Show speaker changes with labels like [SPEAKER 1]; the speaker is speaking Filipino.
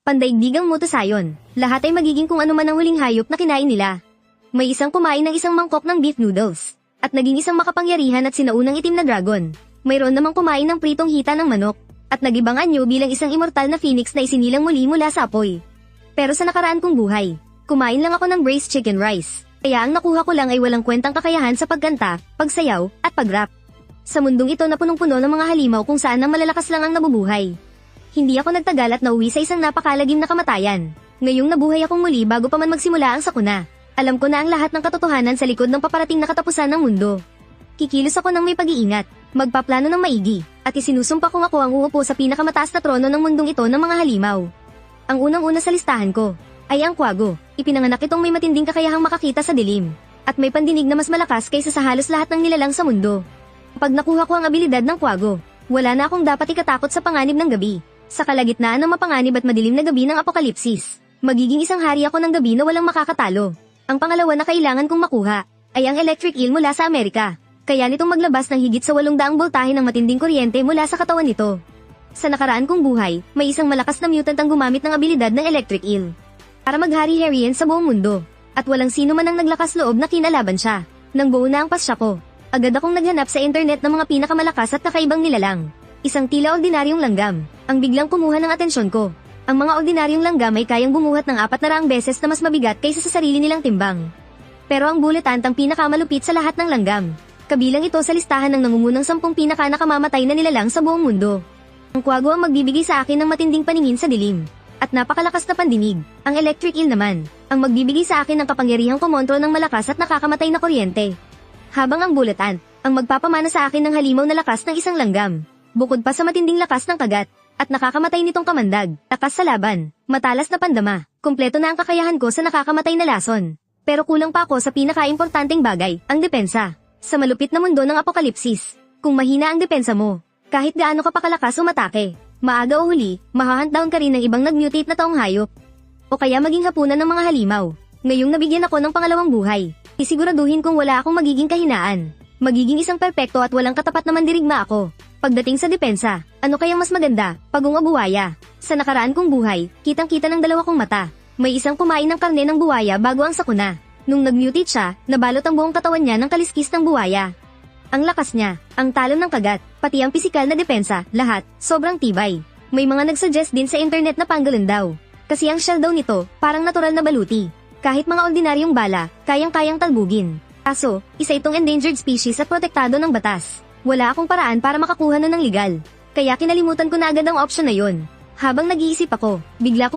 [SPEAKER 1] Pandaigdigang mutasayon, lahat ay magiging kung ano man ang huling hayop na kinain nila. May isang kumain ng isang mangkok ng beef noodles, at naging isang makapangyarihan at sinaunang itim na dragon. Mayroon namang kumain ng pritong hita ng manok, at nagibang anyo bilang isang immortal na phoenix na isinilang muli mula sa apoy. Pero sa nakaraan kong buhay, kumain lang ako ng braised chicken rice, kaya ang nakuha ko lang ay walang kwentang kakayahan sa pagkanta, pagsayaw, at pag-rap. Sa mundong ito na punong-puno ng mga halimaw kung saan ang malalakas lang ang nabubuhay. Hindi ako nagtagal at nauwi sa isang napakalagim na kamatayan. Ngayong nabuhay akong muli bago pa man magsimula ang sakuna. Alam ko na ang lahat ng katotohanan sa likod ng paparating na katapusan ng mundo. Kikilos ako ng may pag-iingat, magpaplano ng maigi, at isinusumpa kong ako ang uupo sa pinakamataas na trono ng mundong ito ng mga halimaw. Ang unang-una sa listahan ko ay ang Quago. Ipinanganak itong may matinding kakayahang makakita sa dilim, at may pandinig na mas malakas kaysa sa halos lahat ng nilalang sa mundo. Pag nakuha ko ang abilidad ng Quago, wala na akong dapat ikatakot sa panganib ng gabi. Sa kalagitnaan ng mapanganib at madilim na gabi ng apokalipsis, magiging isang hari ako ng gabi na walang makakatalo. Ang pangalawa na kailangan kong makuha ay ang electric eel mula sa Amerika. Kaya nitong maglabas ng higit sa 800 boltahe ng matinding kuryente mula sa katawan nito. Sa nakaraan kong buhay, may isang malakas na mutant ang gumamit ng abilidad ng electric eel para maghari-harian sa buong mundo, at walang sino man ang naglakas loob na kinalaban siya. Nang buo na ang pasya ko, agad akong naghanap sa internet ng mga pinakamalakas at kakaibang nilalang. Isang tila ordinaryong langgam ang biglang kumuha ng atensyon ko. Ang mga ordinaryong langgam ay kayang bumuhat ng 400 beses na mas mabigat kaysa sa sarili nilang timbang. Pero ang bullet ant ang pinakamalupit sa lahat ng langgam. Kabilang ito sa listahan ng nangungunang 10 pinaka-nakamamatay na nilalang sa buong mundo. Ang Quago ang magbibigay sa akin ng matinding paningin sa dilim, at napakalakas na pandinig. Ang electric eel naman ang magbibigay sa akin ng kapangyarihang kumontro ng malakas at nakakamatay na kuryente. Habang ang bullet ant ang magpapamana sa akin ng halimaw na lakas ng isang langgam. Bukod pa sa matinding lakas ng kagat, at nakakamatay nitong kamandag, lakas sa laban, matalas na pandama, kumpleto na ang kakayahan ko sa nakakamatay na lason. Pero kulang pa ako sa pinaka-importanteng bagay, ang depensa. Sa malupit na mundo ng apokalipsis, kung mahina ang depensa mo, kahit gaano ka pa kalakas umatake, maaga o huli, mahahunt ka rin ng ibang nag-mutate na taong hayop. O kaya maging hapunan ng mga halimaw. Ngayong nabigyan ako ng pangalawang buhay, isiguraduhin kong wala akong magiging kahinaan. Magiging isang perpekto at walang katapat na mandirigma ako. Pagdating sa depensa, ano kayang mas maganda, pagong o buwaya? Sa nakaraan kong buhay, kitang-kita ng dalawa kong mata. May isang kumain ng karne ng buwaya bago ang sakuna. Nung nag-mutate siya, nabalot ang buong katawan niya ng kaliskis ng buwaya. Ang lakas niya, ang talon ng kagat, pati ang pisikal na depensa, lahat, sobrang tibay. May mga nagsuggest din sa internet na pangolin daw. Kasi ang shell daw nito, parang natural na baluti. Kahit mga ordinaryong bala, kayang-kayang talbugin. Kaso, isa itong endangered species at protektado ng batas. Wala akong paraan para makakuha nun ng legal. Kaya kinalimutan ko na agad ang option na yon. Habang nag-iisip ako, bigla ko